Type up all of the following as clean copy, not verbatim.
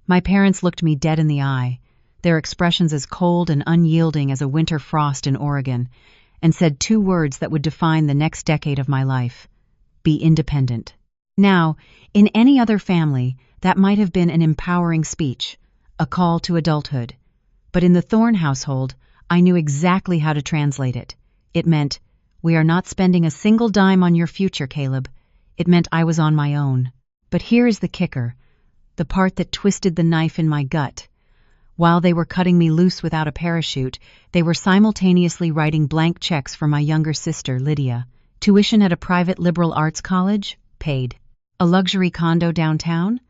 My parents looked me dead in the eye, their expressions as cold and unyielding as a winter frost in Oregon, and said two words that would define the next decade of my life: be independent. Now, in any other family, that might have been an empowering speech, a call to adulthood. But in the Thorne household, I knew exactly how to translate it. It meant, we are not spending a single dime on your future, Caleb. It meant I was on my own. But here is the kicker, the part that twisted the knife in my gut. While they were cutting me loose without a parachute, they were simultaneously writing blank checks for my younger sister, Lydia. Tuition at a private liberal arts college? Paid. A luxury condo downtown?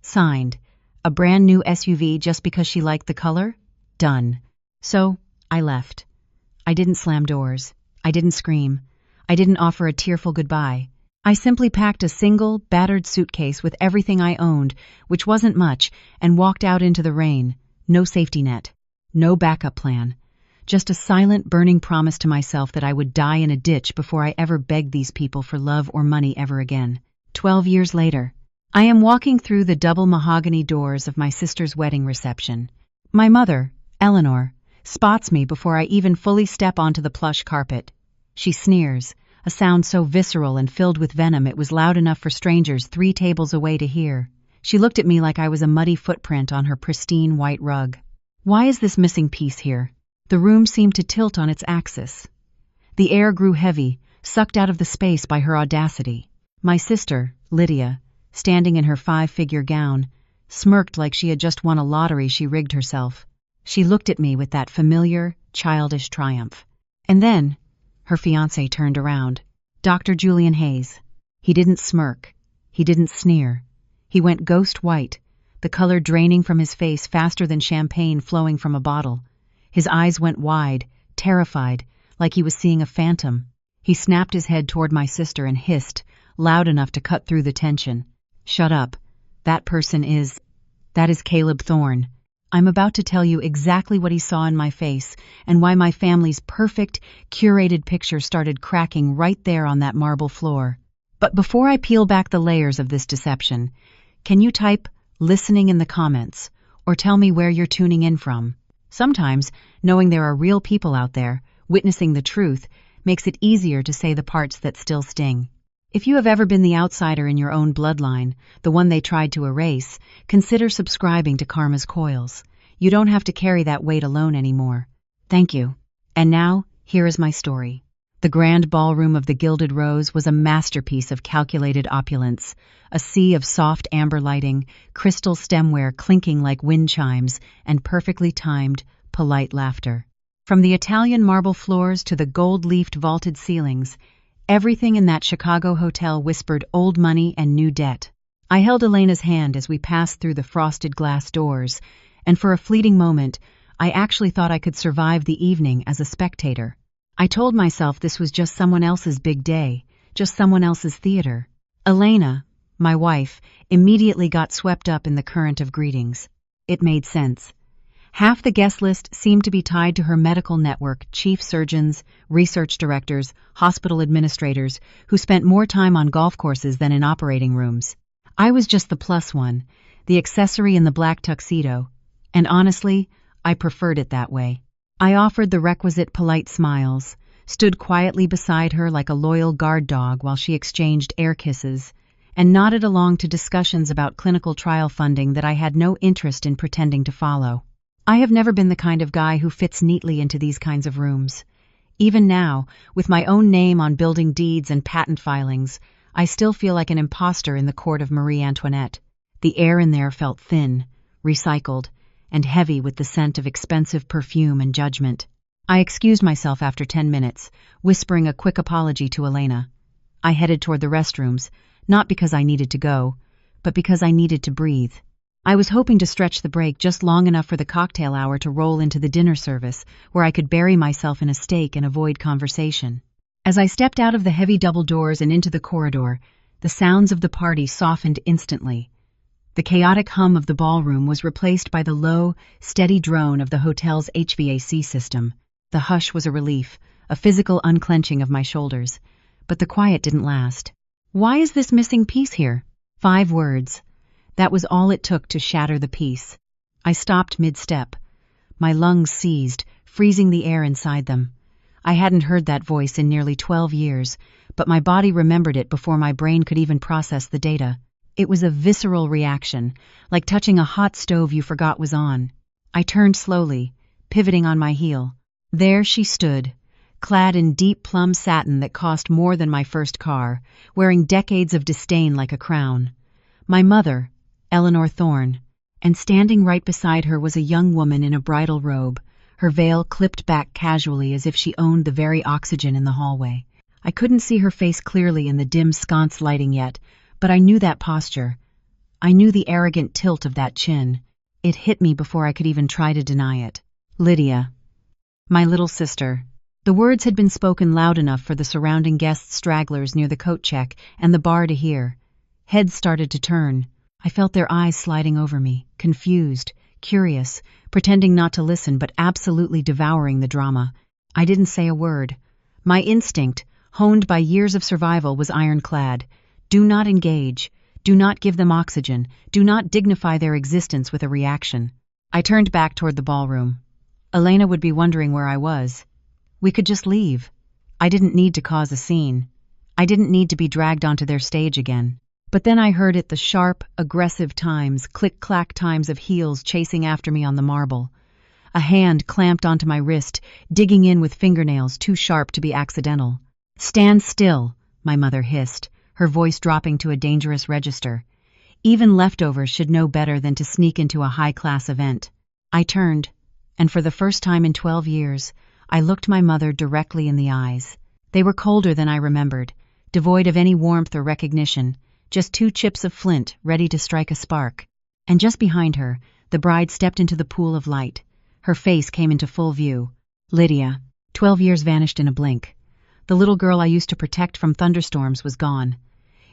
Signed. A brand new SUV just because she liked the color? Done. So, I left. I didn't slam doors. I didn't scream. I didn't offer a tearful goodbye. I simply packed a single, battered suitcase with everything I owned, which wasn't much, and walked out into the rain. No safety net. No backup plan. Just a silent, burning promise to myself that I would die in a ditch before I ever begged these people for love or money ever again. 12 years later, I am walking through the double mahogany doors of my sister's wedding reception. My mother, Eleanor, spots me before I even fully step onto the plush carpet. She sneers, a sound so visceral and filled with venom it was loud enough for strangers 3 tables away to hear. She looked at me like I was a muddy footprint on her pristine white rug. Why is this missing piece here? The room seemed to tilt on its axis. The air grew heavy, sucked out of the space by her audacity. My sister, Lydia, standing in her 5-figure gown, smirked like she had just won a lottery she rigged herself. She looked at me with that familiar, childish triumph. And then, her fiancé turned around. Dr. Julian Hayes. He didn't smirk. He didn't sneer. He went ghost white, the color draining from his face faster than champagne flowing from a bottle. His eyes went wide, terrified, like he was seeing a phantom. He snapped his head toward my sister and hissed, loud enough to cut through the tension. Shut up. That is Caleb Thorne. I'm about to tell you exactly what he saw in my face and why my family's perfect, curated picture started cracking right there on that marble floor. But before I peel back the layers of this deception, can you type "listening" in the comments, or tell me where you're tuning in from? Sometimes, knowing there are real people out there, witnessing the truth, makes it easier to say the parts that still sting. If you have ever been the outsider in your own bloodline, the one they tried to erase, consider subscribing to Karma's Coils. You don't have to carry that weight alone anymore. Thank you. And now, here is my story. The grand ballroom of the Gilded Rose was a masterpiece of calculated opulence, a sea of soft amber lighting, crystal stemware clinking like wind chimes, and perfectly timed, polite laughter. From the Italian marble floors to the gold-leafed vaulted ceilings, everything in that Chicago hotel whispered old money and new debt. I held Elena's hand as we passed through the frosted glass doors, and for a fleeting moment, I actually thought I could survive the evening as a spectator. I told myself this was just someone else's big day, just someone else's theater. Elena, my wife, immediately got swept up in the current of greetings. It made sense. Half the guest list seemed to be tied to her medical network, chief surgeons, research directors, hospital administrators, who spent more time on golf courses than in operating rooms. I was just the plus one, the accessory in the black tuxedo, and honestly, I preferred it that way. I offered the requisite polite smiles, stood quietly beside her like a loyal guard dog while she exchanged air kisses, and nodded along to discussions about clinical trial funding that I had no interest in pretending to follow. I have never been the kind of guy who fits neatly into these kinds of rooms. Even now, with my own name on building deeds and patent filings, I still feel like an imposter in the court of Marie Antoinette. The air in there felt thin, recycled, and heavy with the scent of expensive perfume and judgment. I excused myself after 10 minutes, whispering a quick apology to Elena. I headed toward the restrooms, not because I needed to go, but because I needed to breathe. I was hoping to stretch the break just long enough for the cocktail hour to roll into the dinner service, where I could bury myself in a steak and avoid conversation. As I stepped out of the heavy double doors and into the corridor, the sounds of the party softened instantly. The chaotic hum of the ballroom was replaced by the low, steady drone of the hotel's HVAC system. The hush was a relief, a physical unclenching of my shoulders. But the quiet didn't last. Why is this missing piece here? 5 words. That was all it took to shatter the peace. I stopped mid-step. My lungs seized, freezing the air inside them. I hadn't heard that voice in nearly 12 years, but my body remembered it before my brain could even process the data. It was a visceral reaction, like touching a hot stove you forgot was on. I turned slowly, pivoting on my heel. There she stood, clad in deep plum satin that cost more than my first car, wearing decades of disdain like a crown. My mother, Eleanor Thorne, and standing right beside her was a young woman in a bridal robe, her veil clipped back casually as if she owned the very oxygen in the hallway. I couldn't see her face clearly in the dim sconce lighting yet, but I knew that posture. I knew the arrogant tilt of that chin. It hit me before I could even try to deny it. Lydia. My little sister. The words had been spoken loud enough for the surrounding guest stragglers near the coat check and the bar to hear. Heads started to turn. I felt their eyes sliding over me, confused, curious, pretending not to listen but absolutely devouring the drama. I didn't say a word. My instinct, honed by years of survival, was ironclad. Do not engage. Do not give them oxygen. Do not dignify their existence with a reaction. I turned back toward the ballroom. Elena would be wondering where I was. We could just leave. I didn't need to cause a scene. I didn't need to be dragged onto their stage again. But then I heard it, the sharp, aggressive times, click-clack times of heels chasing after me on the marble. A hand clamped onto my wrist, digging in with fingernails too sharp to be accidental. "Stand still," my mother hissed, her voice dropping to a dangerous register. Even leftovers should know better than to sneak into a high-class event. I turned, and for the first time in 12 years, I looked my mother directly in the eyes. They were colder than I remembered, devoid of any warmth or recognition, just two chips of flint ready to strike a spark. And just behind her, the bride stepped into the pool of light. Her face came into full view. Lydia. 12 years vanished in a blink. The little girl I used to protect from thunderstorms was gone.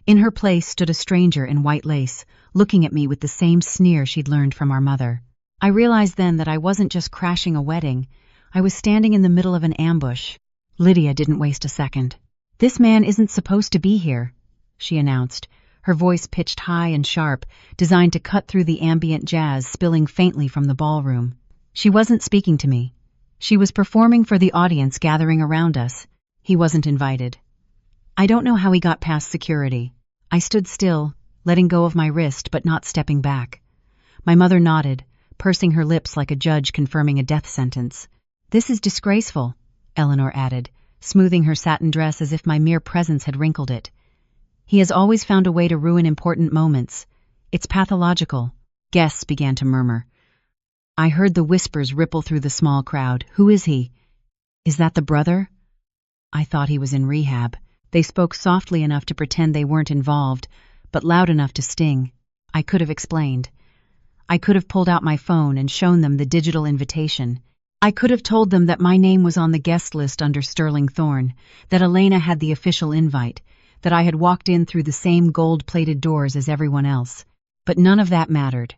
In her place stood a stranger in white lace, looking at me with the same sneer she'd learned from our mother. I realized then that I wasn't just crashing a wedding. I was standing in the middle of an ambush. Lydia didn't waste a second. "This man isn't supposed to be here," she announced, her voice pitched high and sharp, designed to cut through the ambient jazz spilling faintly from the ballroom. She wasn't speaking to me. She was performing for the audience gathering around us. He wasn't invited. I don't know how he got past security. I stood still, letting go of my wrist but not stepping back. My mother nodded, pursing her lips like a judge confirming a death sentence. "This is disgraceful," Eleanor added, smoothing her satin dress as if my mere presence had wrinkled it. "He has always found a way to ruin important moments. It's pathological." Guests began to murmur. I heard the whispers ripple through the small crowd. "Who is he? Is that the brother?" I thought he was in rehab. They spoke softly enough to pretend they weren't involved, but loud enough to sting. I could have explained. I could have pulled out my phone and shown them the digital invitation. I could have told them that my name was on the guest list under Sterling Thorne, that Elena had the official invite, that I had walked in through the same gold-plated doors as everyone else. But none of that mattered.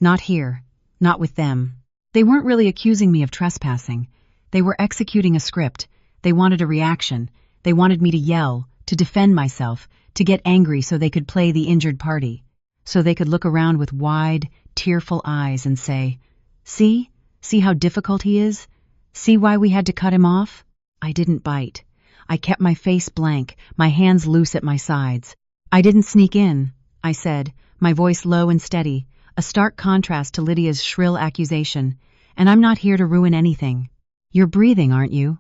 Not here. Not with them. They weren't really accusing me of trespassing. They were executing a script. They wanted a reaction. They wanted me to yell, to defend myself, to get angry so they could play the injured party. So they could look around with wide, tearful eyes and say, "See? See how difficult he is? See why we had to cut him off?" I didn't bite. I kept my face blank, my hands loose at my sides. "I didn't sneak in," I said, my voice low and steady, a stark contrast to Lydia's shrill accusation. "And I'm not here to ruin anything. You're breathing, aren't you?"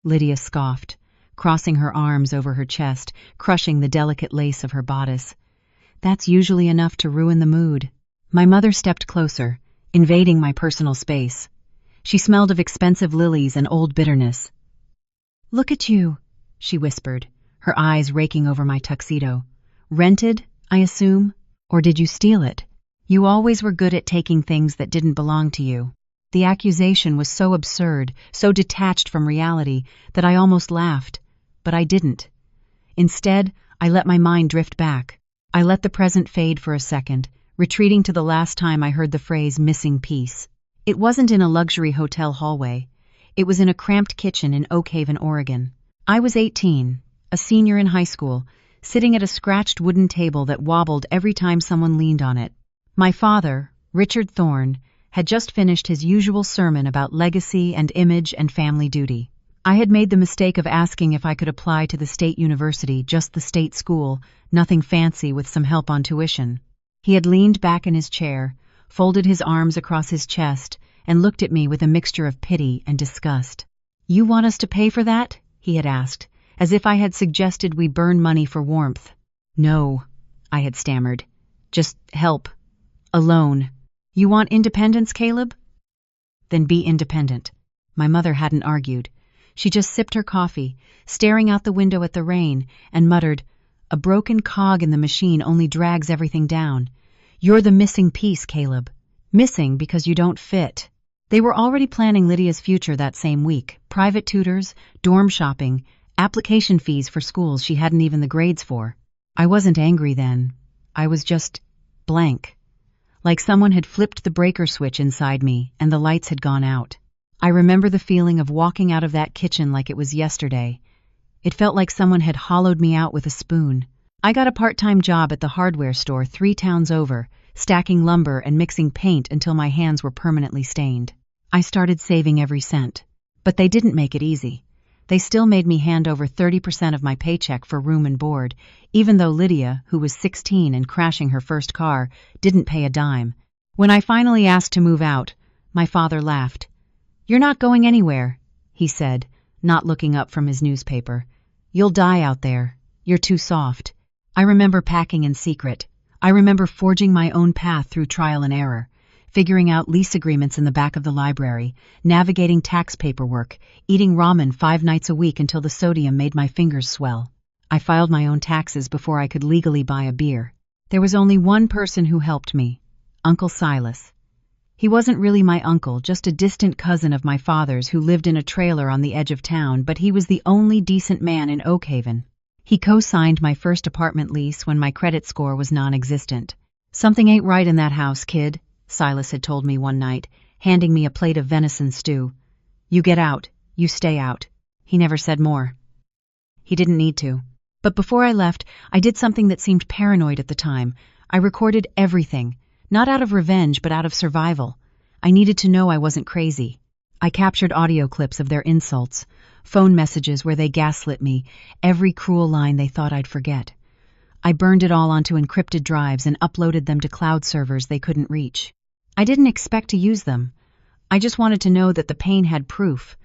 Lydia scoffed, crossing her arms over her chest, crushing the delicate lace of her bodice. "That's usually enough to ruin the mood." My mother stepped closer, invading my personal space. She smelled of expensive lilies and old bitterness. "Look at you," she whispered, her eyes raking over my tuxedo. "Rented, I assume? Or did you steal it? You always were good at taking things that didn't belong to you." The accusation was so absurd, so detached from reality, that I almost laughed. But I didn't. Instead, I let my mind drift back. I let the present fade for a second, retreating to the last time I heard the phrase "missing piece." It wasn't in a luxury hotel hallway. It was in a cramped kitchen in Oak Haven, Oregon. I was 18, a senior in high school, sitting at a scratched wooden table that wobbled every time someone leaned on it. My father, Richard Thorne, had just finished his usual sermon about legacy and image and family duty. I had made the mistake of asking if I could apply to the state university, just the state school, nothing fancy with some help on tuition. He had leaned back in his chair, folded his arms across his chest, and looked at me with a mixture of pity and disgust. "You want us to pay for that?" he had asked, as if I had suggested we burn money for warmth. "No," I had stammered. "Just help. A loan. You want independence, Caleb? Then be independent." My mother hadn't argued. She just sipped her coffee, staring out the window at the rain, and muttered, "A broken cog in the machine only drags everything down. You're the missing piece, Caleb. Missing because you don't fit." They were already planning Lydia's future that same week. Private tutors, dorm shopping, application fees for schools she hadn't even the grades for. I wasn't angry then. I was just blank. Like someone had flipped the breaker switch inside me and the lights had gone out. I remember the feeling of walking out of that kitchen like it was yesterday. It felt like someone had hollowed me out with a spoon. I got a part-time job at the hardware store 3 towns over, stacking lumber and mixing paint until my hands were permanently stained. I started saving every cent. But they didn't make it easy. They still made me hand over 30% of my paycheck for room and board, even though Lydia, who was 16 and crashing her first car, didn't pay a dime. When I finally asked to move out, my father laughed. "You're not going anywhere," he said, not looking up from his newspaper. "You'll die out there. You're too soft." I remember packing in secret. I remember forging my own path through trial and error, figuring out lease agreements in the back of the library, navigating tax paperwork, eating ramen 5 nights a week until the sodium made my fingers swell. I filed my own taxes before I could legally buy a beer. There was only one person who helped me, Uncle Silas. He wasn't really my uncle, just a distant cousin of my father's who lived in a trailer on the edge of town, but he was the only decent man in Oakhaven. He co-signed my first apartment lease when my credit score was non-existent. "Something ain't right in that house, kid," Silas had told me one night, handing me a plate of venison stew. "You get out. You stay out." He never said more. He didn't need to. But before I left, I did something that seemed paranoid at the time. I recorded everything. Not out of revenge, but out of survival. I needed to know I wasn't crazy. I captured audio clips of their insults, phone messages where they gaslit me, every cruel line they thought I'd forget. I burned it all onto encrypted drives and uploaded them to cloud servers they couldn't reach. I didn't expect to use them. I just wanted to know that the pain had proof,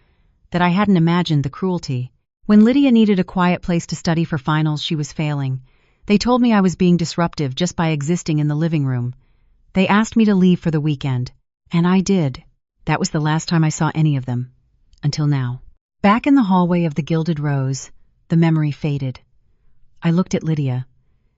that I hadn't imagined the cruelty. When Lydia needed a quiet place to study for finals she was failing, they told me I was being disruptive just by existing in the living room. They asked me to leave for the weekend, and I did. That was the last time I saw any of them. Until now. Back in the hallway of the Gilded Rose, the memory faded. I looked at Lydia.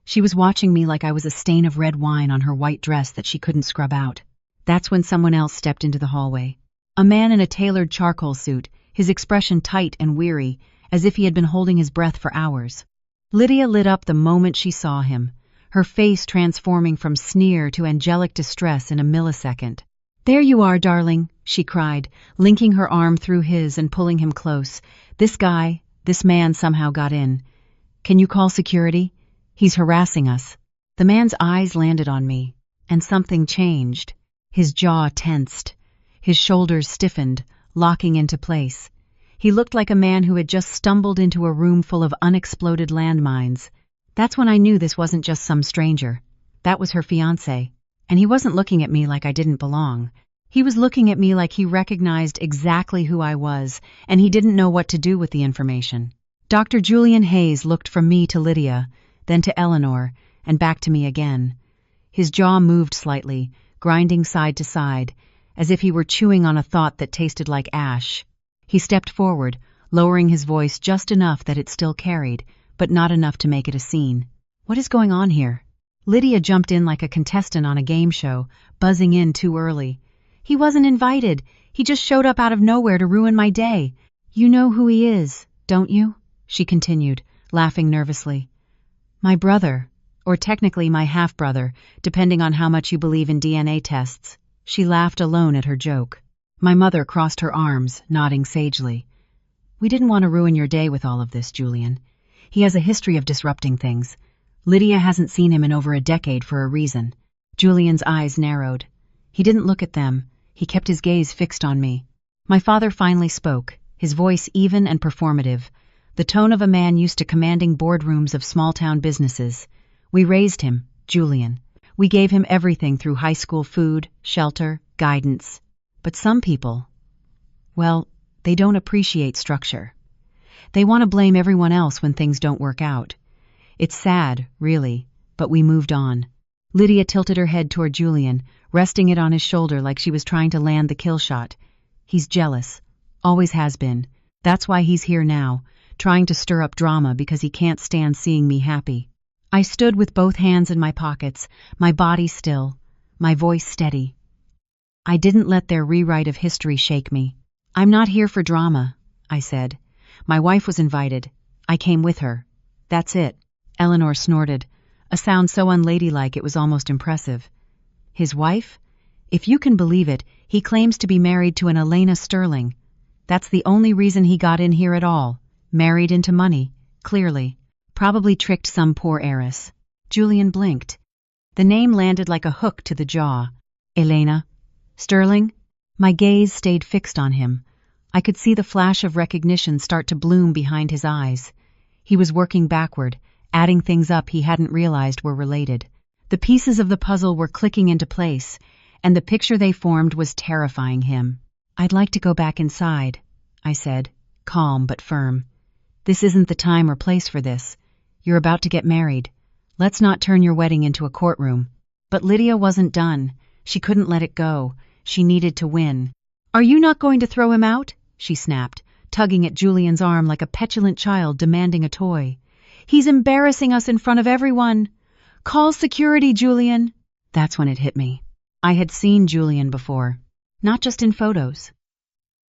She was watching me like I was a stain of red wine on her white dress that she couldn't scrub out. That's when someone else stepped into the hallway. A man in a tailored charcoal suit, his expression tight and weary, as if he had been holding his breath for hours. Lydia lit up the moment she saw him, her face transforming from sneer to angelic distress in a millisecond. "There you are, darling," she cried, linking her arm through his and pulling him close. This man somehow got in. "Can you call security? He's harassing us." The man's eyes landed on me, and something changed. His jaw tensed. His shoulders stiffened, locking into place. He looked like a man who had just stumbled into a room full of unexploded landmines. That's when I knew this wasn't just some stranger. That was her fiancé. And he wasn't looking at me like I didn't belong. He was looking at me like he recognized exactly who I was, and he didn't know what to do with the information. Dr. Julian Hayes looked from me to Lydia, then to Eleanor, and back to me again. His jaw moved slightly, grinding side to side, as if he were chewing on a thought that tasted like ash. He stepped forward, lowering his voice just enough that it still carried, but not enough to make it a scene. "What is going on here?" Lydia jumped in like a contestant on a game show, buzzing in too early. "He wasn't invited. He just showed up out of nowhere to ruin my day. You know who he is, don't you?" she continued, laughing nervously. "My brother, or technically my half-brother, depending on how much you believe in DNA tests." She laughed alone at her joke. My mother crossed her arms, nodding sagely. "We didn't want to ruin your day with all of this, Julian. He has a history of disrupting things. Lydia hasn't seen him in over a decade for a reason. Julian's eyes narrowed. He didn't look at them. He kept his gaze fixed on me. My father finally spoke, his voice even and performative, the tone of a man used to commanding boardrooms of small-town businesses. We raised him, Julian. We gave him everything through high school food, shelter, guidance. But some people, well, they don't appreciate structure. They want to blame everyone else when things don't work out. It's sad, really, but we moved on. Lydia tilted her head toward Julian, resting it on his shoulder like she was trying to land the kill shot. He's jealous. Always has been. That's why he's here now, trying to stir up drama because he can't stand seeing me happy. I stood with both hands in my pockets, my body still, my voice steady. I didn't let their rewrite of history shake me. I'm not here for drama, I said. My wife was invited. I came with her. That's it. Eleanor snorted, a sound so unladylike it was almost impressive. His wife? If you can believe it, he claims to be married to an Elena Sterling. That's the only reason he got in here at all. Married into money, clearly. Probably tricked some poor heiress. Julian blinked. The name landed like a hook to the jaw. Elena Sterling? My gaze stayed fixed on him. I could see the flash of recognition start to bloom behind his eyes. He was working backward, adding things up he hadn't realized were related. The pieces of the puzzle were clicking into place, and the picture they formed was terrifying him. I'd like to go back inside, I said, calm but firm. This isn't the time or place for this. You're about to get married. Let's not turn your wedding into a courtroom. But Lydia wasn't done. She couldn't let it go. She needed to win. Are you not going to throw him out? She snapped, tugging at Julian's arm like a petulant child demanding a toy. He's embarrassing us in front of everyone. Call security, Julian. That's when it hit me. I had seen Julian before. Not just in photos.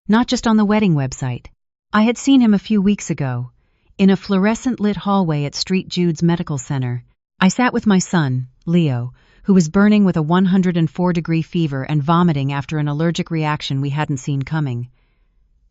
Not just on the wedding website. I had seen him a few weeks ago, in a fluorescent-lit hallway at St. Jude's Medical Center. I sat with my son, Leo, who was burning with a 104-degree fever and vomiting after an allergic reaction we hadn't seen coming.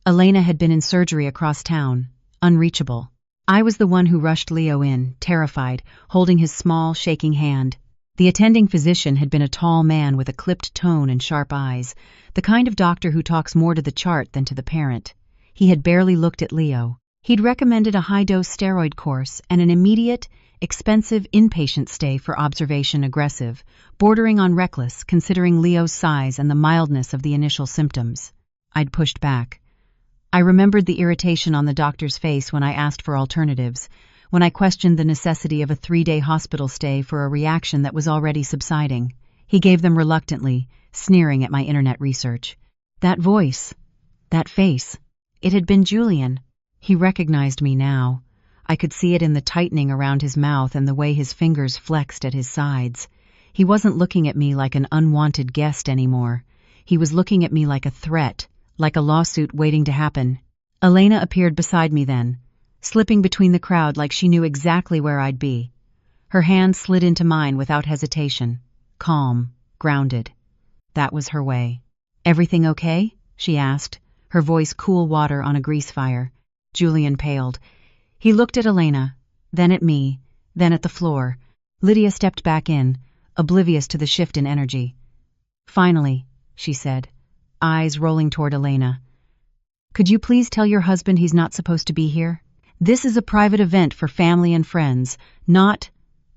Elena had been in surgery across town, unreachable. I was the one who rushed Leo in, terrified, holding his small, shaking hand. The attending physician had been a tall man with a clipped tone and sharp eyes, the kind of doctor who talks more to the chart than to the parent. He had barely looked at Leo. He'd recommended a high-dose steroid course and an immediate, expensive inpatient stay for observation aggressive, bordering on reckless considering Leo's size and the mildness of the initial symptoms. I'd pushed back. I remembered the irritation on the doctor's face when I asked for alternatives, when I questioned the necessity of a 3-day hospital stay for a reaction that was already subsiding. He gave them reluctantly, sneering at my internet research. That voice, that face, it had been Julian. He recognized me now. I could see it in the tightening around his mouth and the way his fingers flexed at his sides. He wasn't looking at me like an unwanted guest anymore. He was looking at me like a threat, like a lawsuit waiting to happen. Elena appeared beside me then, slipping between the crowd like she knew exactly where I'd be. Her hand slid into mine without hesitation, calm, grounded. That was her way. Everything okay? She asked, her voice cool water on a grease fire. Julian paled. He looked at Elena, then at me, then at the floor. Lydia stepped back in, oblivious to the shift in energy. Finally, she said, eyes rolling toward Elena. Could you please tell your husband he's not supposed to be here? This is a private event for family and friends, not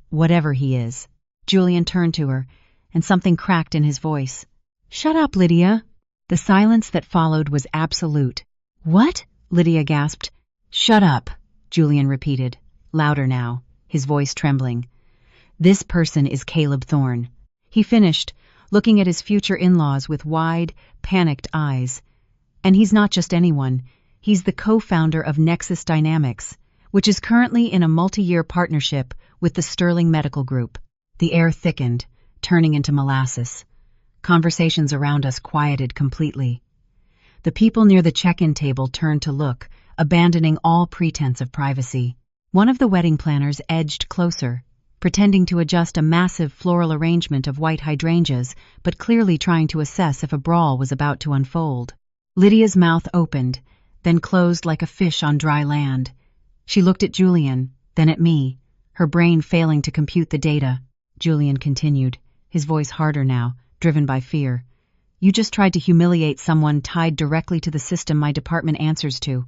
whatever he is. Julian turned to her, and something cracked in his voice. Shut up, Lydia. The silence that followed was absolute. What? Lydia gasped. Shut up, Julian repeated, louder now, his voice trembling. This person is Caleb Thorne. He finished, looking at his future in-laws with wide, panicked eyes. And he's not just anyone. He's the co-founder of Nexus Dynamics, which is currently in a multi-year partnership with the Sterling Medical Group. The air thickened, turning into molasses. Conversations around us quieted completely. The people near the check-in table turned to look, abandoning all pretense of privacy. One of the wedding planners edged closer, pretending to adjust a massive floral arrangement of white hydrangeas, but clearly trying to assess if a brawl was about to unfold. Lydia's mouth opened, then closed like a fish on dry land. She looked at Julian, then at me, her brain failing to compute the data. Julian continued, his voice harder now, driven by fear. You just tried to humiliate someone tied directly to the system my department answers to.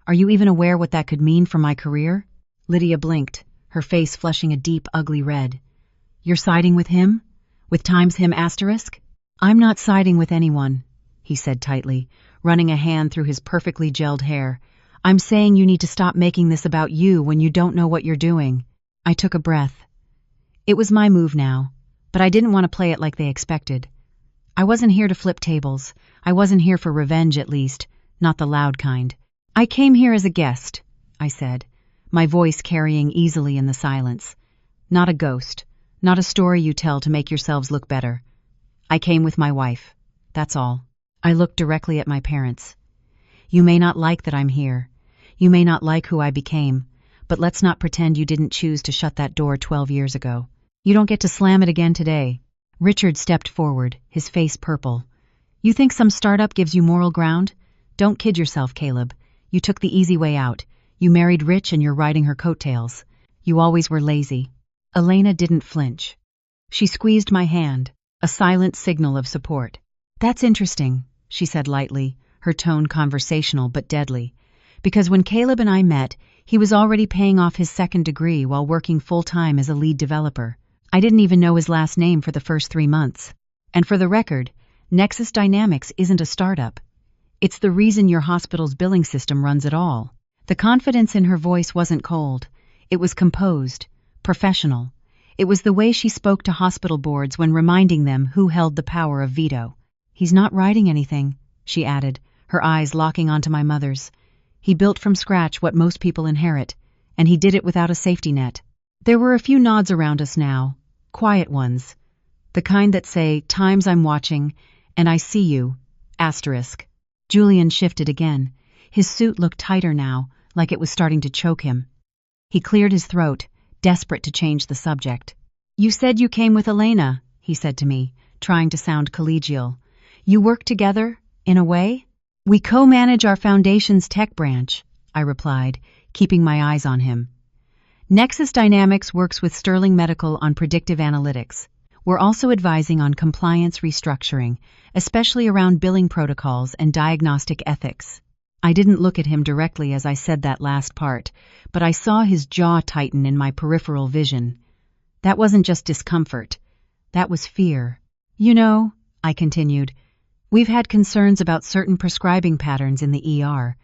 Are you even aware what that could mean for my career? Lydia blinked, her face flushing a deep, ugly red. You're siding with him? With times him asterisk? I'm not siding with anyone, he said tightly, running a hand through his perfectly gelled hair. I'm saying you need to stop making this about you when you don't know what you're doing. I took a breath. It was my move now, but I didn't want to play it like they expected. I wasn't here to flip tables. I wasn't here for revenge, at least, not the loud kind. I came here as a guest, I said, my voice carrying easily in the silence. Not a ghost, not a story you tell to make yourselves look better. I came with my wife, that's all. I looked directly at my parents. You may not like that I'm here. You may not like who I became, but let's not pretend you didn't choose to shut that door 12 years ago. You don't get to slam it again today. Richard stepped forward, his face purple. You think some startup gives you moral ground? Don't kid yourself, Caleb. You took the easy way out. You married rich and you're riding her coattails. You always were lazy. Elena didn't flinch. She squeezed my hand, a silent signal of support. That's interesting, she said lightly, her tone conversational but deadly. Because when Caleb and I met, he was already paying off his second degree while working full-time as a lead developer. I didn't even know his last name for the first 3 months. And for the record, Nexus Dynamics isn't a startup. It's the reason your hospital's billing system runs at all. The confidence in her voice wasn't cold. It was composed, professional. It was the way she spoke to hospital boards when reminding them who held the power of veto. He's not writing anything, she added, her eyes locking onto my mother's. He built from scratch what most people inherit, and he did it without a safety net. There were a few nods around us now, quiet ones, the kind that say, times I'm watching, and I see you, asterisk. Julian shifted again. His suit looked tighter now, like it was starting to choke him. He cleared his throat, desperate to change the subject. You said you came with Elena, he said to me, trying to sound collegial. You work together, in a way? We co-manage our foundation's tech branch, I replied, keeping my eyes on him. Nexus Dynamics works with Sterling Medical on predictive analytics. We're also advising on compliance restructuring, especially around billing protocols and diagnostic ethics. I didn't look at him directly as I said that last part, but I saw his jaw tighten in my peripheral vision. That wasn't just discomfort. That was fear. You know, I continued, we've had concerns about certain prescribing patterns in the ER.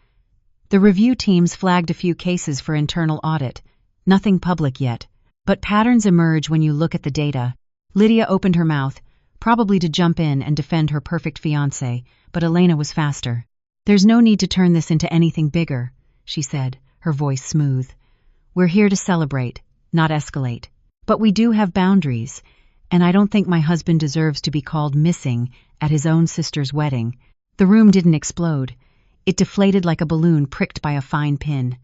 The review teams flagged a few cases for internal audit. Nothing public yet, but patterns emerge when you look at the data. Lydia opened her mouth, probably to jump in and defend her perfect fiancé, but Elena was faster. There's no need to turn this into anything bigger, she said, her voice smooth. We're here to celebrate, not escalate. But we do have boundaries, and I don't think my husband deserves to be called missing at his own sister's wedding. The room didn't explode. It deflated like a balloon pricked by a fine pin.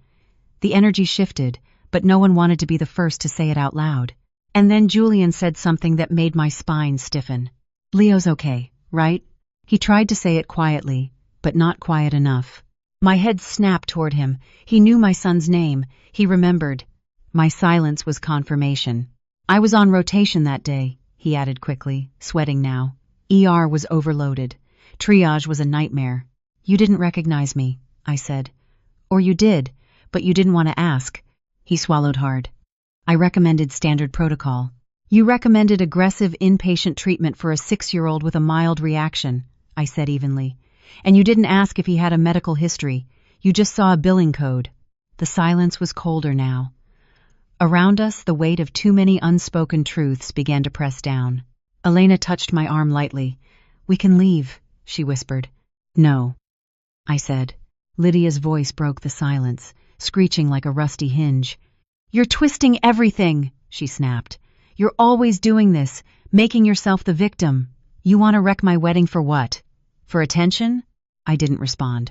The energy shifted, but no one wanted to be the first to say it out loud. And then Julian said something that made my spine stiffen. Leo's okay, right? He tried to say it quietly, but not quiet enough. My head snapped toward him. He knew my son's name. He remembered. My silence was confirmation. I was on rotation that day, he added quickly, sweating now. ER was overloaded. Triage was a nightmare. You didn't recognize me, I said. Or you did, but you didn't want to ask. He swallowed hard. I recommended standard protocol. You recommended aggressive inpatient treatment for a 6-year-old with a mild reaction, I said evenly. And you didn't ask if he had a medical history. You just saw a billing code. The silence was colder now. Around us, the weight of too many unspoken truths began to press down. Elena touched my arm lightly. We can leave, she whispered. No, I said. Lydia's voice broke the silence, screeching like a rusty hinge. You're twisting everything, she snapped. You're always doing this, making yourself the victim. You want to wreck my wedding for what? For attention? I didn't respond.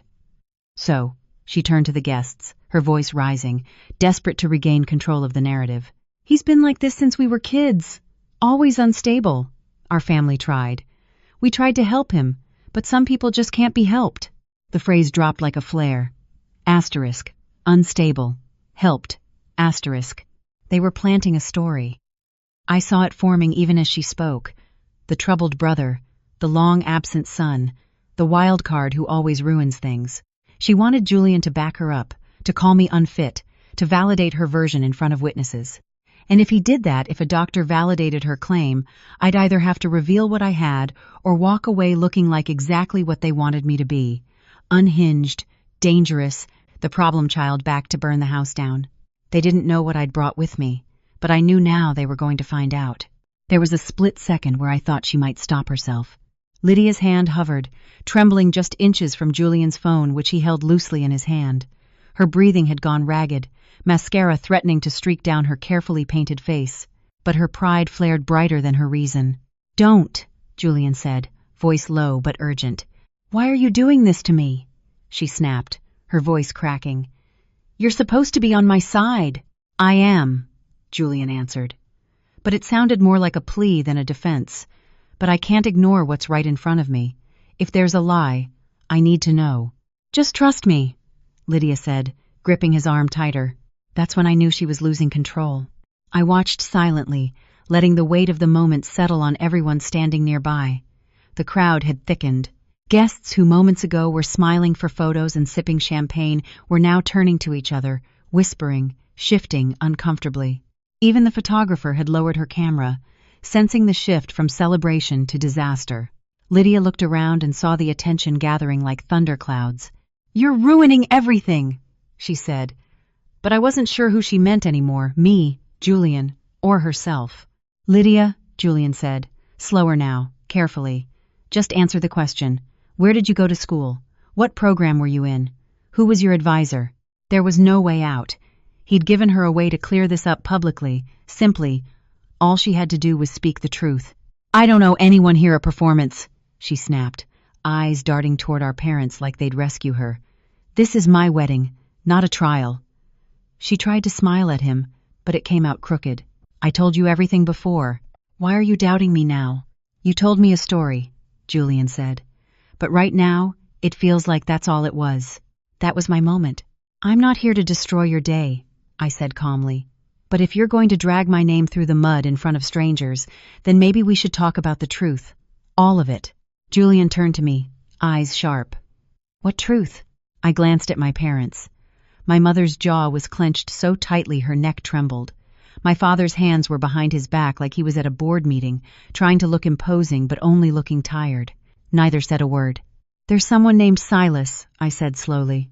So, she turned to the guests, her voice rising, desperate to regain control of the narrative. He's been like this since we were kids. Always unstable. Our family tried. We tried to help him, but some people just can't be helped. The phrase dropped like a flare. Asterisk. Unstable. Helped. Asterisk. They were planting a story. I saw it forming even as she spoke. The troubled brother, the long-absent son, the wild card who always ruins things. She wanted Julian to back her up, to call me unfit, to validate her version in front of witnesses. And if he did that, if a doctor validated her claim, I'd either have to reveal what I had or walk away looking like exactly what they wanted me to be. Unhinged, dangerous, the problem child back to burn the house down. They didn't know what I'd brought with me, but I knew now they were going to find out. There was a split second where I thought she might stop herself. Lydia's hand hovered, trembling just inches from Julian's phone, which he held loosely in his hand. Her breathing had gone ragged, mascara threatening to streak down her carefully painted face, but her pride flared brighter than her reason. "Don't," Julian said, voice low but urgent. "Why are you doing this to me?" she snapped, her voice cracking. "You're supposed to be on my side." "I am," Julian answered. But it sounded more like a plea than a defense. But I can't ignore what's right in front of me. If there's a lie, I need to know. "Just trust me," Lydia said, gripping his arm tighter. That's when I knew she was losing control. I watched silently, letting the weight of the moment settle on everyone standing nearby. The crowd had thickened. Guests who moments ago were smiling for photos and sipping champagne were now turning to each other, whispering, shifting uncomfortably. Even the photographer had lowered her camera, sensing the shift from celebration to disaster. Lydia looked around and saw the attention gathering like thunderclouds. "You're ruining everything," she said. But I wasn't sure who she meant anymore, me, Julian, or herself. "Lydia," Julian said, slower now, carefully. "Just answer the question. Where did you go to school? What program were you in? Who was your advisor?" There was no way out. He'd given her a way to clear this up publicly, simply. All she had to do was speak the truth. "I don't owe anyone here a performance," she snapped, eyes darting toward our parents like they'd rescue her. "This is my wedding, not a trial." She tried to smile at him, but it came out crooked. "I told you everything before. Why are you doubting me now?" "You told me a story," Julian said. "But right now, it feels like that's all it was. That was my moment." "I'm not here to destroy your day," I said calmly. "But if you're going to drag my name through the mud in front of strangers, then maybe we should talk about the truth. All of it." Julian turned to me, eyes sharp. "What truth?" I glanced at my parents. My mother's jaw was clenched so tightly her neck trembled. My father's hands were behind his back like he was at a board meeting, trying to look imposing but only looking tired. Neither said a word. "There's someone named Silas," I said slowly.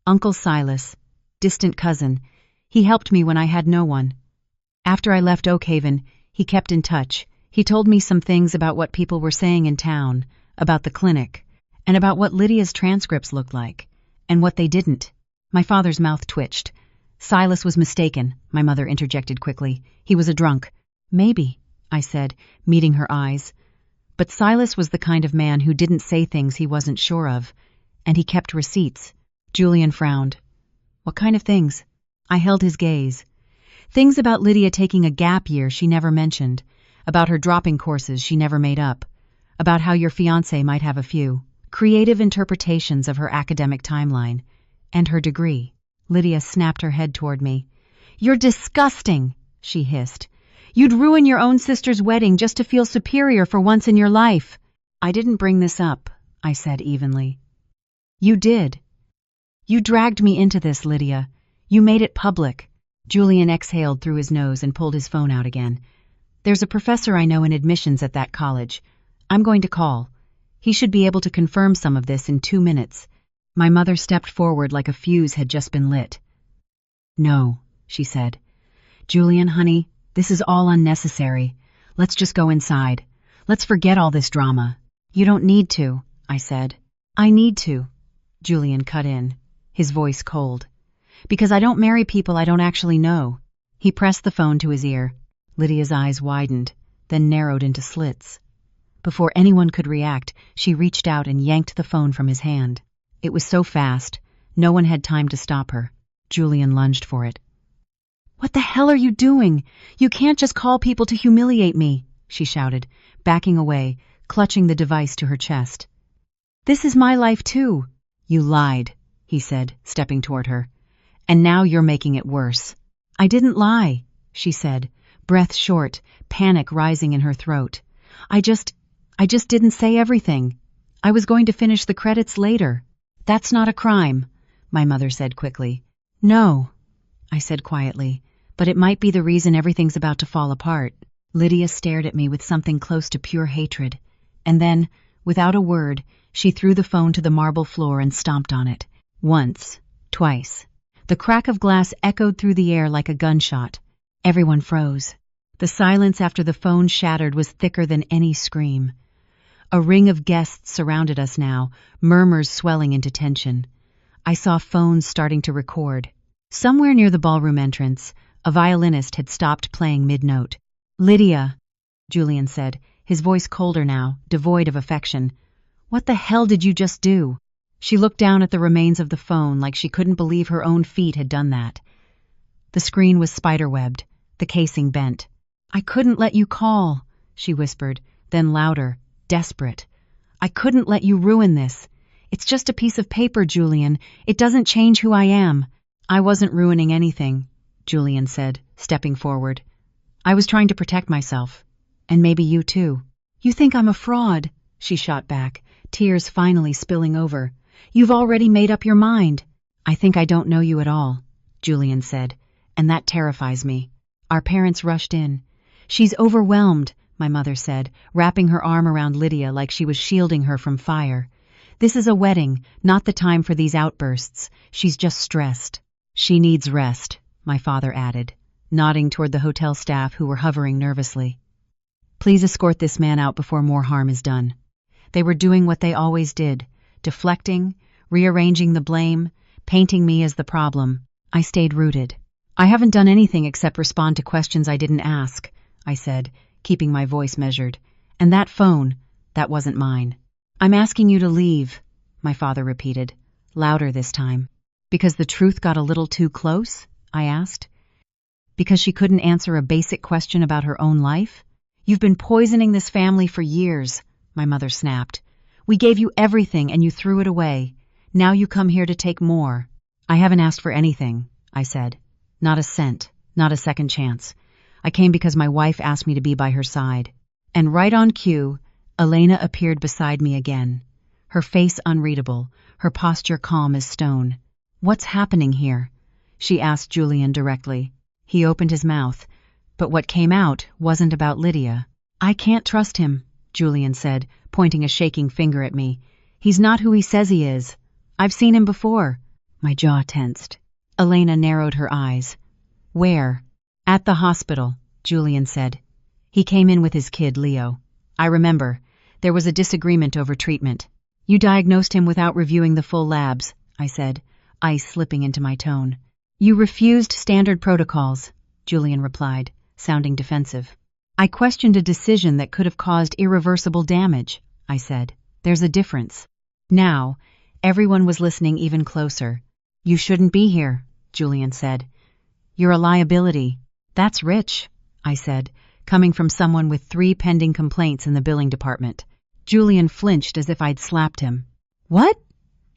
"Uncle Silas. Distant cousin. He helped me when I had no one. After I left Oakhaven, he kept in touch. He told me some things about what people were saying in town, about the clinic, and about what Lydia's transcripts looked like, and what they didn't." My father's mouth twitched. "Silas was mistaken," my mother interjected quickly. "He was a drunk." "Maybe," I said, meeting her eyes. But Silas was the kind of man who didn't say things he wasn't sure of, and he kept receipts. Julian frowned. "What kind of things?" I held his gaze. "Things about Lydia taking a gap year she never mentioned, about her dropping courses she never made up, about how your fiancé might have a few. Creative interpretations of her academic timeline. And her degree." Lydia snapped her head toward me. "You're disgusting," she hissed. "You'd ruin your own sister's wedding just to feel superior for once in your life." "I didn't bring this up," I said evenly. "You did. You dragged me into this, Lydia. You made it public." Julian exhaled through his nose and pulled his phone out again. "There's a professor I know in admissions at that college. I'm going to call. He should be able to confirm some of this in 2 minutes." My mother stepped forward like a fuse had just been lit. "No," she said. "Julian, honey, this is all unnecessary. Let's just go inside. Let's forget all this drama." "You don't need to," I said. "I need to," Julian cut in, his voice cold. "Because I don't marry people I don't actually know." He pressed the phone to his ear. Lydia's eyes widened, then narrowed into slits. Before anyone could react, she reached out and yanked the phone from his hand. It was so fast, no one had time to stop her. Julian lunged for it. "What the hell are you doing? You can't just call people to humiliate me," she shouted, backing away, clutching the device to her chest. "This is my life too." "You lied," he said, stepping toward her. "And now you're making it worse." I didn't lie, she said, breath short, panic rising in her throat. I just didn't say everything. I was going to finish the credits later. That's not a crime, my mother said quickly. No, I said quietly, but it might be the reason everything's about to fall apart. Lydia stared at me with something close to pure hatred, and then, without a word, she threw the phone to the marble floor and stomped on it. Once, twice. The crack of glass echoed through the air like a gunshot. Everyone froze. The silence after the phone shattered was thicker than any scream. A ring of guests surrounded us now, murmurs swelling into tension. I saw phones starting to record. Somewhere near the ballroom entrance, a violinist had stopped playing mid-note. Lydia, Julian said, his voice colder now, devoid of affection. What the hell did you just do? She looked down at the remains of the phone like she couldn't believe her own feet had done that. The screen was spiderwebbed, the casing bent. I couldn't let you call, she whispered, then louder, desperate. I couldn't let you ruin this. It's just a piece of paper, Julian. It doesn't change who I am. I wasn't ruining anything, Julian said, stepping forward. I was trying to protect myself. And maybe you too. You think I'm a fraud, she shot back, tears finally spilling over. You've already made up your mind. I think I don't know you at all, Julian said, and that terrifies me. Our parents rushed in. She's overwhelmed, my mother said, wrapping her arm around Lydia like she was shielding her from fire. This is a wedding, not the time for these outbursts. She's just stressed. She needs rest, my father added, nodding toward the hotel staff who were hovering nervously. Please escort this man out before more harm is done. They were doing what they always did, deflecting, rearranging the blame, painting me as the problem. I stayed rooted. I haven't done anything except respond to questions I didn't ask, I said, keeping my voice measured. And that phone, that wasn't mine. I'm asking you to leave, my father repeated, louder this time. Because the truth got a little too close? I asked. Because she couldn't answer a basic question about her own life? You've been poisoning this family for years, my mother snapped. We gave you everything and you threw it away. Now you come here to take more. I haven't asked for anything, I said. Not a cent, not a second chance. I came because my wife asked me to be by her side. And right on cue, Elena appeared beside me again. Her face unreadable, her posture calm as stone. What's happening here? She asked Julian directly. He opened his mouth, but what came out wasn't about Lydia. I can't trust him, Julian said, pointing a shaking finger at me. He's not who he says he is. I've seen him before. My jaw tensed. Elena narrowed her eyes. Where? At the hospital, Julian said. He came in with his kid, Leo. I remember. There was a disagreement over treatment. You diagnosed him without reviewing the full labs, I said, ice slipping into my tone. You refused standard protocols, Julian replied, sounding defensive. I questioned a decision that could have caused irreversible damage, I said. There's a difference. Now, everyone was listening even closer. You shouldn't be here, Julian said. You're a liability. That's rich, I said, coming from someone with 3 pending complaints in the billing department. Julian flinched as if I'd slapped him. What?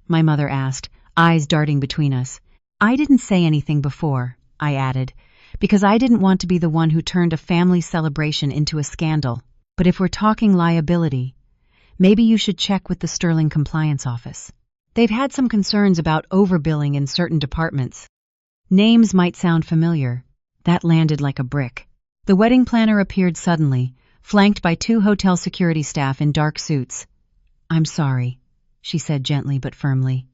My mother asked, eyes darting between us. I didn't say anything before, I added, because I didn't want to be the one who turned a family celebration into a scandal. But if we're talking liability, maybe you should check with the Sterling Compliance Office. They've had some concerns about overbilling in certain departments. Names might sound familiar. That landed like a brick. The wedding planner appeared suddenly, flanked by 2 hotel security staff in dark suits. I'm sorry, she said gently but firmly.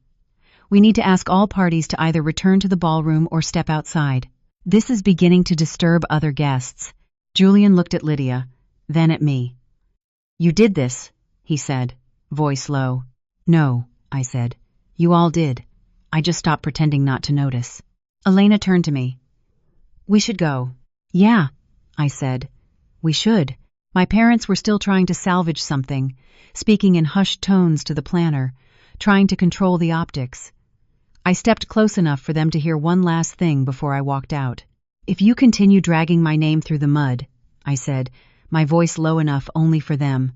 We need to ask all parties to either return to the ballroom or step outside. This is beginning to disturb other guests. Julian looked at Lydia, then at me. You did this, he said, voice low. No, I said. You all did. I just stopped pretending not to notice. Elena turned to me. We should go. Yeah, I said. We should. My parents were still trying to salvage something, speaking in hushed tones to the planner, trying to control the optics. I stepped close enough for them to hear one last thing before I walked out. If you continue dragging my name through the mud, I said, my voice low enough only for them,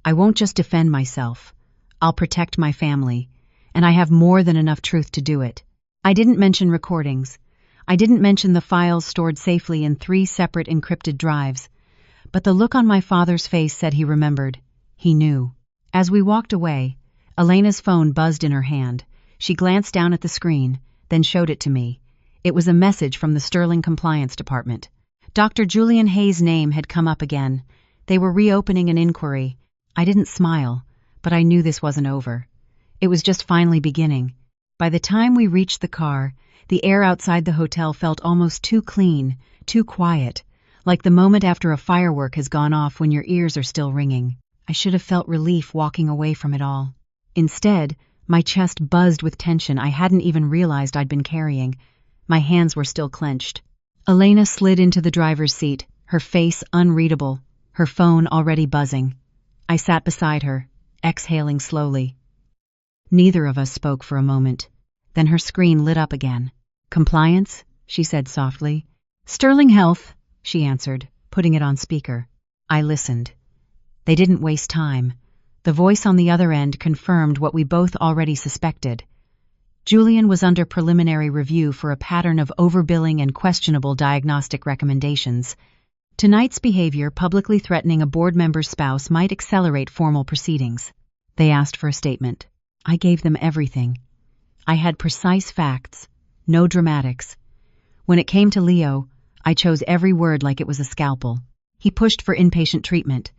I won't just defend myself. I'll protect my family, and I have more than enough truth to do it. I didn't mention recordings. I didn't mention the files stored safely in 3 separate encrypted drives, but the look on my father's face said he remembered. He knew. As we walked away, Elena's phone buzzed in her hand. She glanced down at the screen, then showed it to me. It was a message from the Sterling Compliance Department. Dr. Julian Hayes' name had come up again. They were reopening an inquiry. I didn't smile, but I knew this wasn't over. It was just finally beginning. By the time we reached the car, the air outside the hotel felt almost too clean, too quiet, like the moment after a firework has gone off when your ears are still ringing. I should have felt relief walking away from it all. Instead, my chest buzzed with tension I hadn't even realized I'd been carrying. My hands were still clenched. Elena slid into the driver's seat, her face unreadable, her phone already buzzing. I sat beside her, exhaling slowly. Neither of us spoke for a moment. Then her screen lit up again. "Compliance?" she said softly. "Sterling Health," she answered, putting it on speaker. I listened. They didn't waste time. The voice on the other end confirmed what we both already suspected. Julian was under preliminary review for a pattern of overbilling and questionable diagnostic recommendations. Tonight's behavior publicly threatening a board member's spouse might accelerate formal proceedings. They asked for a statement. I gave them everything. I had precise facts, no dramatics. When it came to Leo, I chose every word like it was a scalpel. He pushed for inpatient treatment.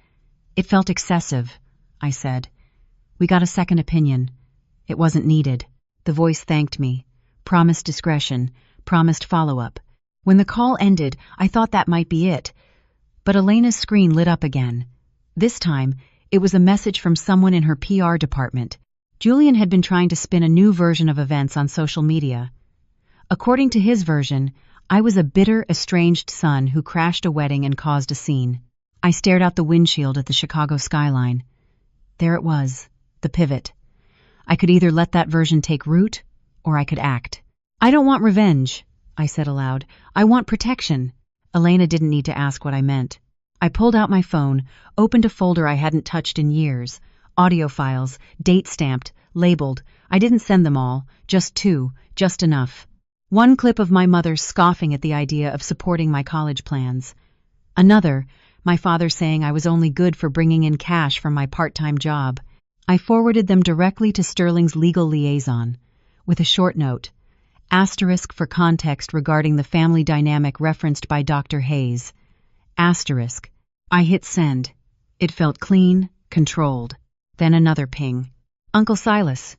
It felt excessive, I said. We got a second opinion. It wasn't needed. The voice thanked me, promised discretion, promised follow-up. When the call ended, I thought that might be it. But Elena's screen lit up again. This time, it was a message from someone in her PR department. Julian had been trying to spin a new version of events on social media. According to his version, I was a bitter, estranged son who crashed a wedding and caused a scene. I stared out the windshield at the Chicago skyline. There it was, the pivot. I could either let that version take root, or I could act. "I don't want revenge," I said aloud. "I want protection." Elena didn't need to ask what I meant. I pulled out my phone, opened a folder I hadn't touched in years. Audio files, date-stamped, labeled. I didn't send them all, just 2, just enough. One clip of my mother scoffing at the idea of supporting my college plans. Another, my father saying I was only good for bringing in cash from my part-time job. I forwarded them directly to Sterling's legal liaison, with a short note, asterisk for context regarding the family dynamic referenced by Dr. Hayes. Asterisk. I hit send. It felt clean, controlled. Then another ping. "Uncle Silas."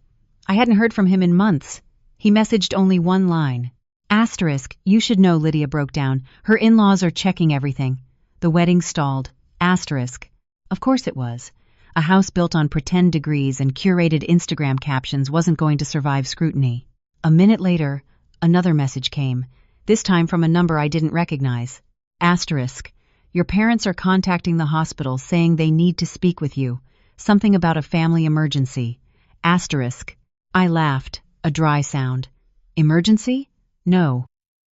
I hadn't heard from him in months. He messaged only one line. Asterisk, "You should know," Lydia broke down. "Her in-laws are checking everything. The wedding stalled." Asterisk. Of course it was. A house built on pretend degrees and curated Instagram captions wasn't going to survive scrutiny. A minute later, another message came, this time from a number I didn't recognize. Asterisk. "Your parents are contacting the hospital saying they need to speak with you. Something about a family emergency." Asterisk. I laughed, a dry sound. Emergency? No.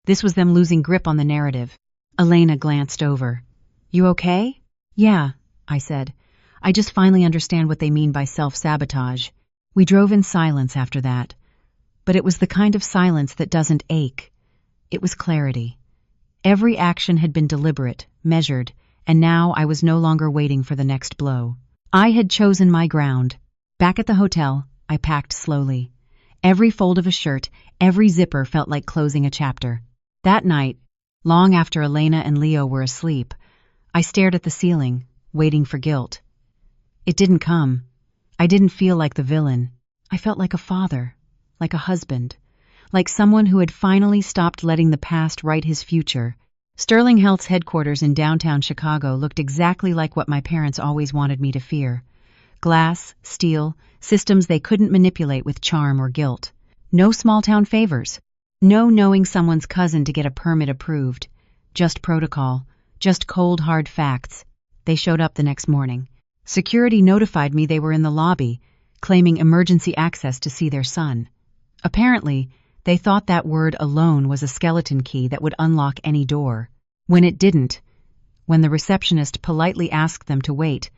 This was them losing grip on the narrative. Elena glanced over. "You okay?" "Yeah," I said. "I just finally understand what they mean by self-sabotage." We drove in silence after that. But it was the kind of silence that doesn't ache. It was clarity. Every action had been deliberate, measured, and now I was no longer waiting for the next blow. I had chosen my ground. Back at the hotel, I packed slowly. Every fold of a shirt, every zipper felt like closing a chapter. That night, long after Elena and Leo were asleep, I stared at the ceiling, waiting for guilt. It didn't come. I didn't feel like the villain. I felt like a father, like a husband, like someone who had finally stopped letting the past write his future. Sterling Health's headquarters in downtown Chicago looked exactly like what my parents always wanted me to fear. Glass, steel, systems they couldn't manipulate with charm or guilt. No small-town favors. No knowing someone's cousin to get a permit approved. Just protocol. Just cold, hard facts. They showed up the next morning. Security notified me they were in the lobby, claiming emergency access to see their son. Apparently, they thought that word alone was a skeleton key that would unlock any door. When it didn't, when the receptionist politely asked them to wait,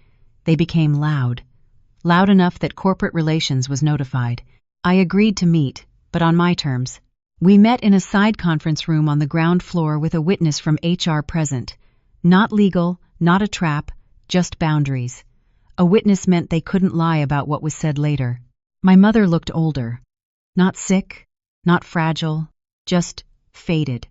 they became loud. Loud enough that corporate relations was notified. I agreed to meet, but on my terms. We met in a side conference room on the ground floor with a witness from HR present. Not legal, not a trap, just boundaries. A witness meant they couldn't lie about what was said later. My mother looked older. Not sick, not fragile, just faded.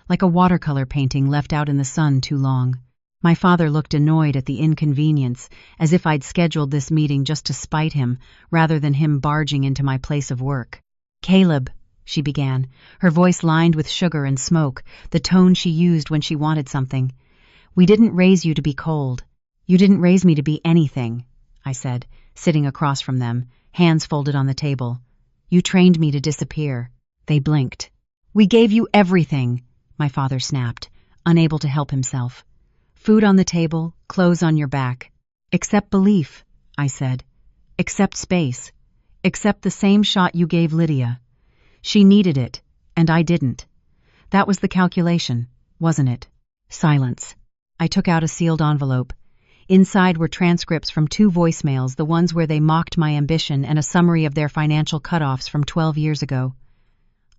Like a watercolor painting left out in the sun too long. My father looked annoyed at the inconvenience, as if I'd scheduled this meeting just to spite him, rather than him barging into my place of work. "Caleb," she began, her voice lined with sugar and smoke, the tone she used when she wanted something. "We didn't raise you to be cold. You didn't raise me to be anything," I said, sitting across from them, hands folded on the table. "You trained me to disappear." They blinked. "We gave you everything," my father snapped, unable to help himself. "Food on the table, clothes on your back. Except belief," I said. "Except space. Except the same shot you gave Lydia. She needed it, and I didn't. That was the calculation, wasn't it?" Silence. I took out a sealed envelope. Inside were transcripts from 2 voicemails, the ones where they mocked my ambition, and a summary of their financial cutoffs from 12 years ago.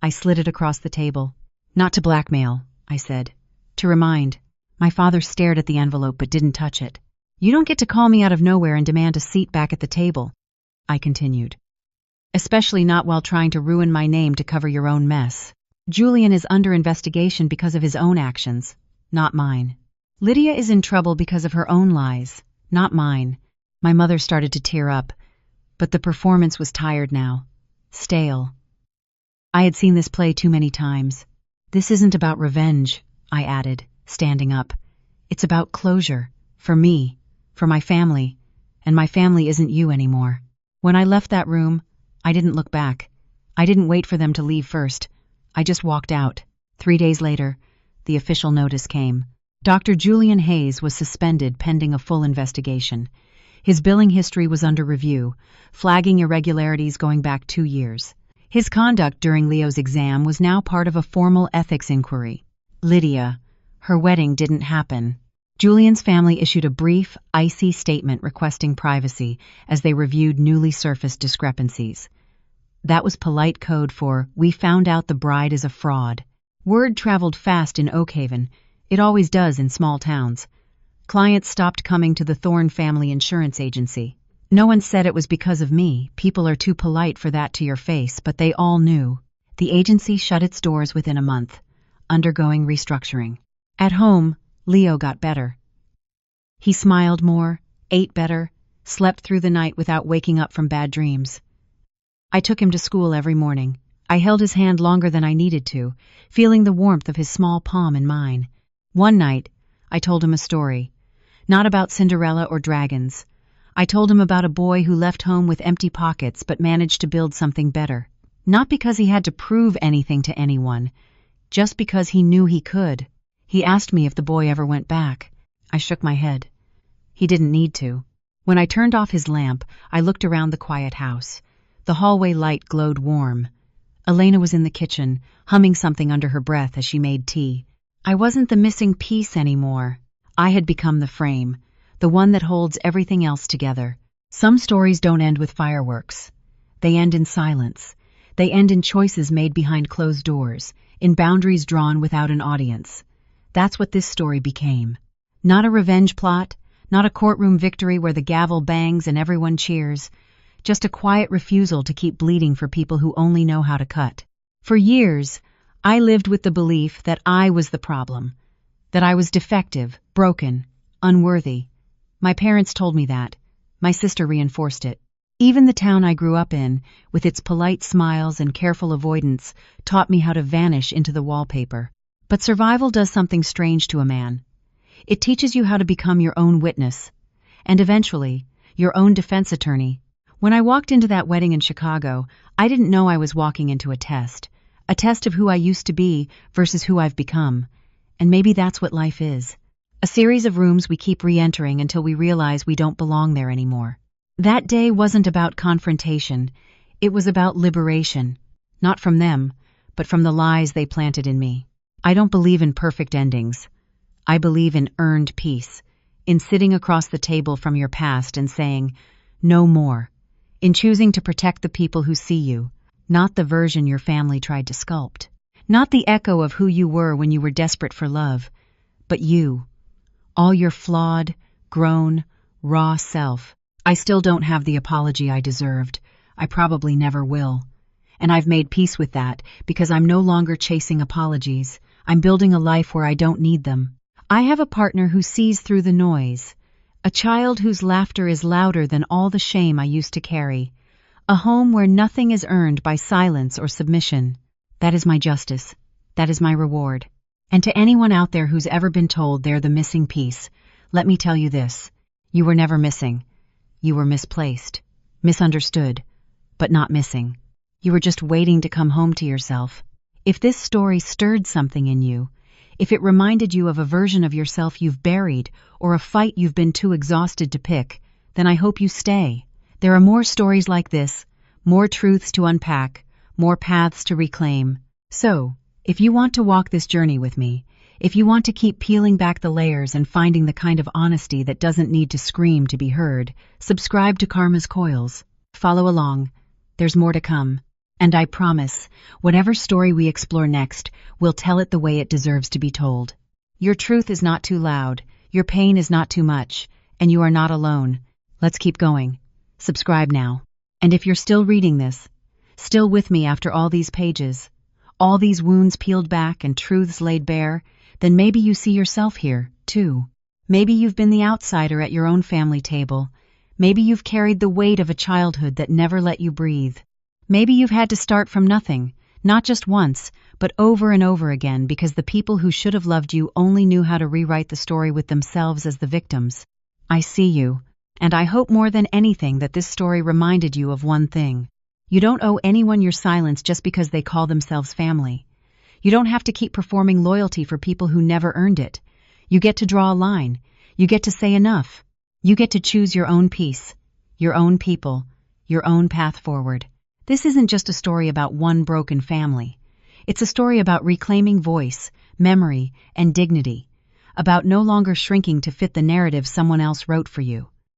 I slid it across the table. "Not to blackmail," I said. "To remind." My father stared at the envelope but didn't touch it. "You don't get to call me out of nowhere and demand a seat back at the table," I continued. "Especially not while trying to ruin my name to cover your own mess. Julian is under investigation because of his own actions, not mine. Lydia is in trouble because of her own lies, not mine." My mother started to tear up, but the performance was tired now. Stale. I had seen this play too many times. "This isn't about revenge," I added, standing up. "It's about closure. For me. For my family. And my family isn't you anymore." When I left that room, I didn't look back. I didn't wait for them to leave first. I just walked out. 3 days later, the official notice came. Dr. Julian Hayes was suspended pending a full investigation. His billing history was under review, flagging irregularities going back 2 years. His conduct during Leo's exam was now part of a formal ethics inquiry. Lydia. Her wedding didn't happen. Julian's family issued a brief, icy statement requesting privacy as they reviewed newly surfaced discrepancies. That was polite code for, "We found out the bride is a fraud." Word traveled fast in Oakhaven. It always does in small towns. Clients stopped coming to the Thorne family insurance agency. No one said it was because of me. People are too polite for that to your face, but they all knew. The agency shut its doors within a month, undergoing restructuring. At home, Leo got better. He smiled more, ate better, slept through the night without waking up from bad dreams. I took him to school every morning. I held his hand longer than I needed to, feeling the warmth of his small palm in mine. One night, I told him a story. Not about Cinderella or dragons. I told him about a boy who left home with empty pockets but managed to build something better. Not because he had to prove anything to anyone, just because he knew he could. He asked me if the boy ever went back. I shook my head. He didn't need to. When I turned off his lamp, I looked around the quiet house. The hallway light glowed warm. Elena was in the kitchen, humming something under her breath as she made tea. I wasn't the missing piece anymore. I had become the frame, the one that holds everything else together. Some stories don't end with fireworks. They end in silence. They end in choices made behind closed doors, in boundaries drawn without an audience. That's what this story became. Not a revenge plot, not a courtroom victory where the gavel bangs and everyone cheers. Just a quiet refusal to keep bleeding for people who only know how to cut. For years, I lived with the belief that I was the problem, that I was defective, broken, unworthy. My parents told me that. My sister reinforced it. Even the town I grew up in, with its polite smiles and careful avoidance, taught me how to vanish into the wallpaper. But survival does something strange to a man. It teaches you how to become your own witness, and eventually, your own defense attorney. When I walked into that wedding in Chicago, I didn't know I was walking into a test of who I used to be versus who I've become. And maybe that's what life is. A series of rooms we keep re-entering until we realize we don't belong there anymore. That day wasn't about confrontation. It was about liberation. Not from them, but from the lies they planted in me. I don't believe in perfect endings. I believe in earned peace, in sitting across the table from your past and saying, "No more," in choosing to protect the people who see you, not the version your family tried to sculpt, not the echo of who you were when you were desperate for love, but you, all your flawed, grown, raw self. I still don't have the apology I deserved. I probably never will. And I've made peace with that because I'm no longer chasing apologies. I'm building a life where I don't need them. I have a partner who sees through the noise, a child whose laughter is louder than all the shame I used to carry, a home where nothing is earned by silence or submission. That is my justice. That is my reward. And to anyone out there who's ever been told they're the missing piece, let me tell you this. You were never missing. You were misplaced, misunderstood, but not missing. You were just waiting to come home to yourself. If this story stirred something in you, if it reminded you of a version of yourself you've buried or a fight you've been too exhausted to pick, then I hope you stay. There are more stories like this, more truths to unpack, more paths to reclaim. So, if you want to walk this journey with me, if you want to keep peeling back the layers and finding the kind of honesty that doesn't need to scream to be heard, subscribe to Karma's Coils. Follow along. There's more to come. And I promise, whatever story we explore next, we'll tell it the way it deserves to be told. Your truth is not too loud, your pain is not too much, and you are not alone. Let's keep going. Subscribe now. And if you're still reading this, still with me after all these pages, all these wounds peeled back and truths laid bare, then maybe you see yourself here, too. Maybe you've been the outsider at your own family table. Maybe you've carried the weight of a childhood that never let you breathe. Maybe you've had to start from nothing, not just once, but over and over again because the people who should have loved you only knew how to rewrite the story with themselves as the victims. I see you, and I hope more than anything that this story reminded you of one thing. You don't owe anyone your silence just because they call themselves family. You don't have to keep performing loyalty for people who never earned it. You get to draw a line. You get to say enough. You get to choose your own peace, your own people, your own path forward. This isn't just a story about one broken family. It's a story about reclaiming voice, memory, and dignity, about no longer shrinking to fit the narrative someone else wrote for you.